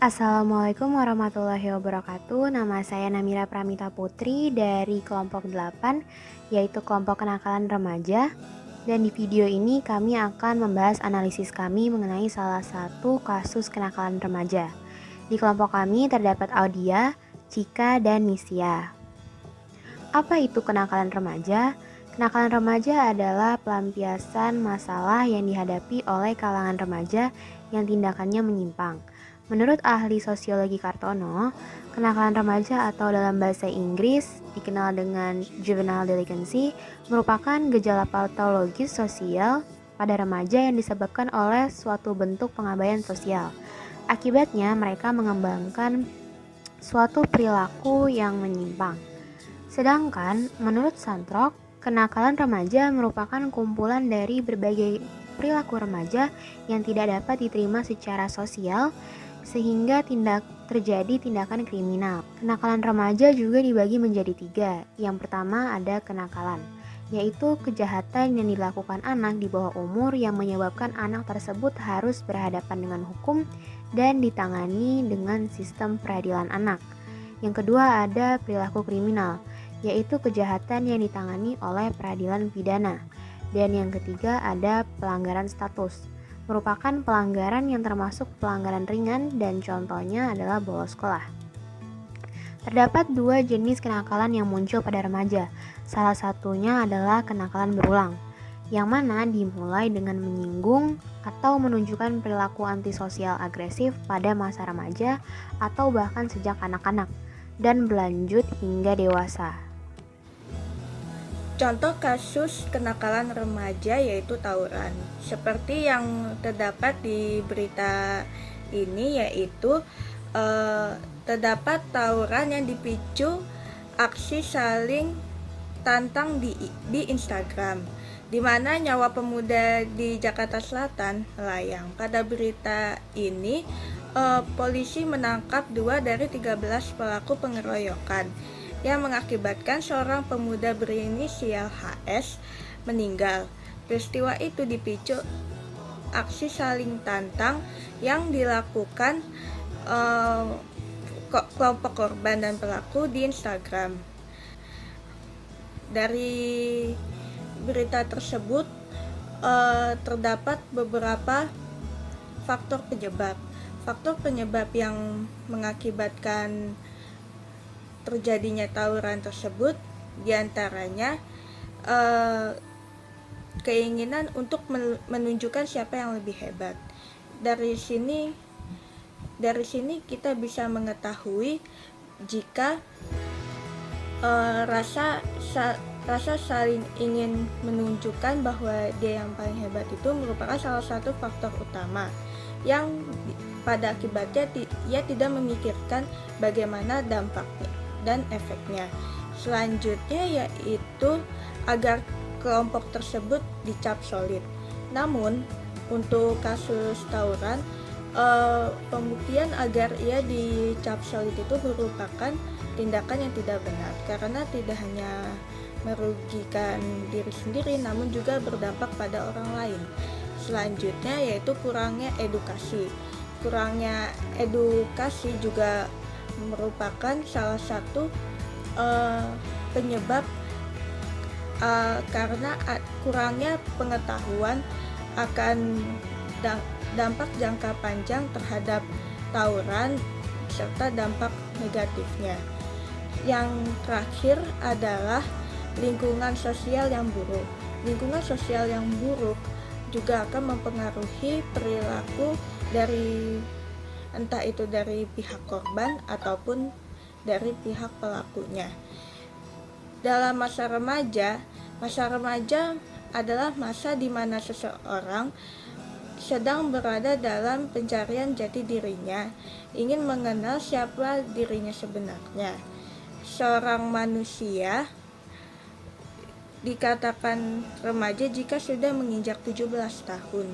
Assalamualaikum warahmatullahi wabarakatuh. Nama saya Namira Pramita Putri dari kelompok 8, yaitu kelompok kenakalan remaja. Dan di video ini kami akan membahas analisis kami mengenai salah satu kasus kenakalan remaja. Di kelompok kami terdapat Audia, Cika, dan Nisia. Apa itu kenakalan remaja? Kenakalan remaja adalah pelampiasan masalah yang dihadapi oleh kalangan remaja yang tindakannya menyimpang. Menurut ahli sosiologi Kartono, kenakalan remaja atau dalam bahasa Inggris dikenal dengan juvenile delinquency merupakan gejala patologis sosial pada remaja yang disebabkan oleh suatu bentuk pengabaian sosial. Akibatnya, mereka mengembangkan suatu perilaku yang menyimpang. Sedangkan menurut Santrok, kenakalan remaja merupakan kumpulan dari berbagai perilaku remaja yang tidak dapat diterima secara sosial sehingga terjadi tindakan kriminal. Kenakalan remaja juga dibagi menjadi 3. Yang pertama ada kenakalan, yaitu kejahatan yang dilakukan anak di bawah umur yang menyebabkan anak tersebut harus berhadapan dengan hukum dan ditangani dengan sistem peradilan anak. Yang kedua ada perilaku kriminal, yaitu kejahatan yang ditangani oleh peradilan pidana. Dan yang ketiga ada pelanggaran status, merupakan pelanggaran yang termasuk pelanggaran ringan dan contohnya adalah bolos sekolah. Terdapat 2 jenis kenakalan yang muncul pada remaja. Salah satunya adalah kenakalan berulang, yang mana dimulai dengan menyinggung atau menunjukkan perilaku antisosial agresif pada masa remaja atau bahkan sejak anak-anak dan berlanjut hingga dewasa. Contoh kasus kenakalan remaja yaitu tawuran. Seperti yang terdapat di berita ini yaitu terdapat tawuran yang dipicu aksi saling tantang di Instagram, di mana nyawa pemuda di Jakarta Selatan melayang. Pada berita ini polisi menangkap 2 dari 13 pelaku pengeroyokan yang mengakibatkan seorang pemuda berinisial HS meninggal. Peristiwa itu dipicu aksi saling tantang yang dilakukan kelompok korban dan pelaku di Instagram. Dari berita tersebut terdapat beberapa faktor penyebab. Faktor penyebab yang mengakibatkan terjadinya tawuran tersebut diantaranya keinginan untuk menunjukkan siapa yang lebih hebat. Dari sini kita bisa mengetahui jika rasa saling ingin menunjukkan bahwa dia yang paling hebat itu merupakan salah satu faktor utama yang pada akibatnya ia tidak memikirkan bagaimana dampaknya dan efeknya. Selanjutnya yaitu agar kelompok tersebut dicap solid. Namun untuk kasus tawuran, pembuktian agar ia dicap solid itu merupakan tindakan yang tidak benar, karena tidak hanya merugikan diri sendiri namun juga berdampak pada orang lain. Selanjutnya yaitu kurangnya edukasi. Kurangnya edukasi juga merupakan salah satu penyebab karena kurangnya pengetahuan akan dampak jangka panjang terhadap tawuran serta dampak negatifnya. Yang terakhir adalah lingkungan sosial yang buruk. Lingkungan sosial yang buruk juga akan mempengaruhi perilaku dari entah itu dari pihak korban ataupun dari pihak pelakunya. Dalam masa remaja adalah masa di mana seseorang sedang berada dalam pencarian jati dirinya, ingin mengenal siapa dirinya sebenarnya. Seorang manusia dikatakan remaja jika sudah menginjak 17 tahun.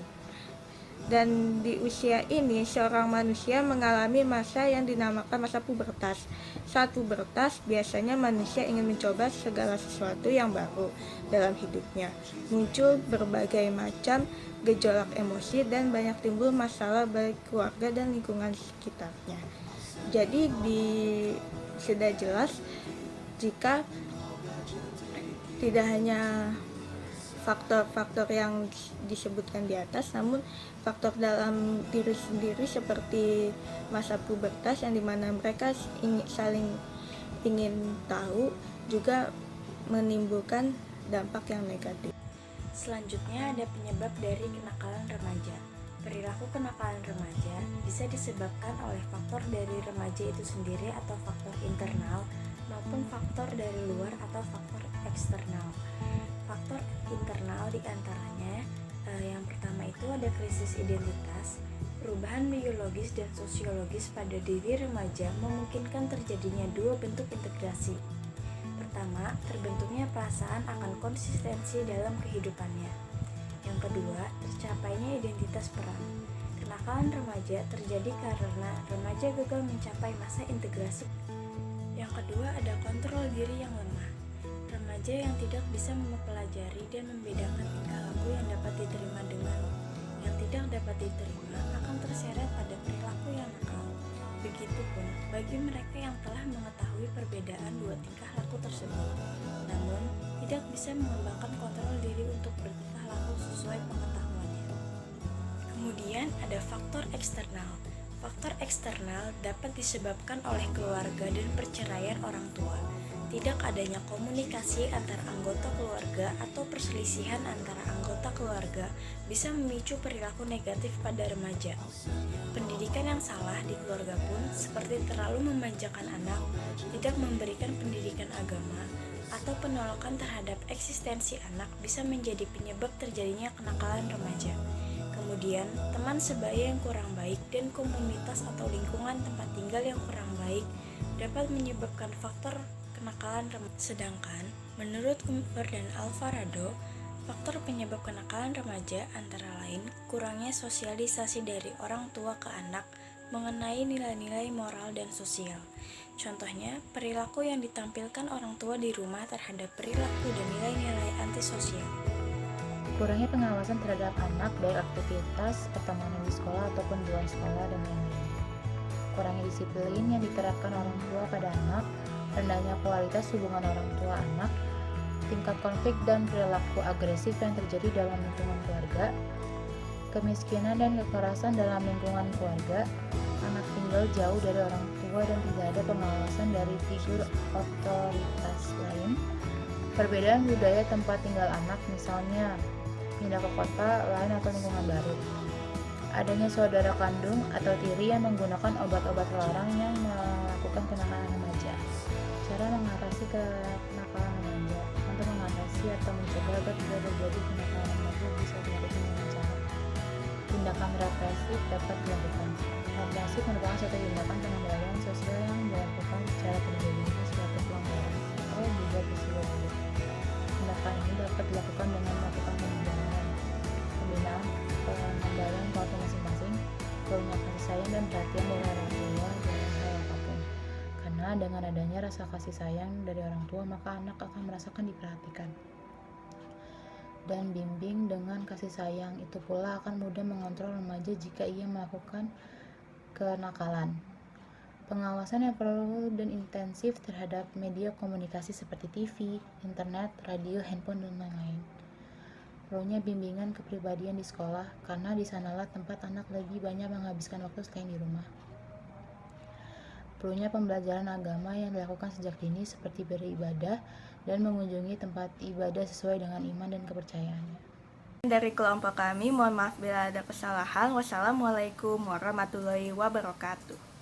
Dan di usia ini, seorang manusia mengalami masa yang dinamakan masa pubertas. Saat pubertas, biasanya manusia ingin mencoba segala sesuatu yang baru dalam hidupnya. Muncul berbagai macam gejolak emosi dan banyak timbul masalah bagi keluarga dan lingkungan sekitarnya. Jadi sudah jelas jika tidak hanya faktor-faktor yang disebutkan di atas, namun faktor dalam diri sendiri seperti masa pubertas yang dimana mereka saling ingin tahu juga menimbulkan dampak yang negatif. Selanjutnya ada penyebab dari kenakalan remaja. Perilaku kenakalan remaja bisa disebabkan oleh faktor dari remaja itu sendiri atau faktor internal maupun faktor dari luar atau faktor eksternal. Faktor internal diantaranya yang pertama itu ada krisis identitas. Perubahan biologis dan sosiologis pada diri remaja memungkinkan terjadinya dua bentuk integrasi. Pertama, terbentuknya perasaan akan konsistensi dalam kehidupannya. Yang kedua, tercapainya identitas peran. Kenakalan remaja terjadi karena remaja gagal mencapai masa integrasi. Yang kedua, ada kontrol diri yang lemah. Remaja yang tidak bisa mempelajari dan membedakan tingkah laku yang dapat diterima dengan yang tidak dapat diterima akan terseret pada perilaku yang nakal. Begitupun bagi mereka yang telah mengetahui perbedaan dua tingkah laku tersebut, namun tidak bisa mengembangkan kontrol diri untuk bertingkah laku sesuai pengetahuannya. Kemudian ada faktor eksternal. Faktor eksternal dapat disebabkan oleh keluarga dan perceraian orang tua. Tidak adanya komunikasi antara anggota keluarga atau perselisihan antara anggota keluarga bisa memicu perilaku negatif pada remaja. Pendidikan yang salah di keluarga pun, seperti terlalu memanjakan anak, tidak memberikan pendidikan agama, atau penolakan terhadap eksistensi anak bisa menjadi penyebab terjadinya kenakalan remaja. Kemudian, teman sebaya yang kurang baik dan komunitas atau lingkungan tempat tinggal yang kurang baik dapat menyebabkan faktor kenakalan remaja. Sedangkan, menurut Kumper dan Alvarado, faktor penyebab kenakalan remaja antara lain kurangnya sosialisasi dari orang tua ke anak mengenai nilai-nilai moral dan sosial. Contohnya, perilaku yang ditampilkan orang tua di rumah terhadap perilaku dan nilai-nilai antisosial. Kurangnya pengawasan terhadap anak baik aktivitas pertemanan di sekolah ataupun di luar sekolah dan lain-lain. Kurangnya disiplin yang diterapkan orang tua pada anak, rendahnya kualitas hubungan orang tua anak, tingkat konflik dan perilaku agresif yang terjadi dalam lingkungan keluarga, kemiskinan dan kekerasan dalam lingkungan keluarga, anak tinggal jauh dari orang tua dan tidak ada pengawasan dari figur otoritas lain, perbedaan budaya tempat tinggal anak, misalnya pindah ke kota lain atau lingkungan baru, adanya saudara kandung atau tiri yang menggunakan obat-obat terlarang yang melakukan kenakalan remaja. Cara mengatasi kenakalan remaja. Untuk mengatasi atau mencegah agar tidak terjadi kenakalan remaja bisa dilakukan dengan cara tindakan represif dapat dilakukan. Represif merupakan suatu tindakan pengendalian sosial yang dilakukan secara terjadinya suatu pelanggaran atau juga peristiwa buruk. Tindakan ini dapat dilakukan dengan melakukan pembinaan pengendalian keluarga masing-masing, punya kasih sayang dan perhatian dari orang tua dalam hal apapun. Karena dengan adanya rasa kasih sayang dari orang tua, maka anak akan merasakan diperhatikan dan bimbing dengan kasih sayang. Itu pula akan mudah mengontrol remaja jika ia melakukan kenakalan. Pengawasan yang perlu dan intensif terhadap media komunikasi seperti TV, internet, radio, handphone, dan lain-lain. Perlunya bimbingan kepribadian di sekolah, karena di sanalah tempat anak lebih banyak menghabiskan waktu selain di rumah. Perlunya pembelajaran agama yang dilakukan sejak dini seperti beribadah dan mengunjungi tempat ibadah sesuai dengan iman dan kepercayaannya. Dari kelompok kami, mohon maaf bila ada kesalahan. Wassalamualaikum warahmatullahi wabarakatuh.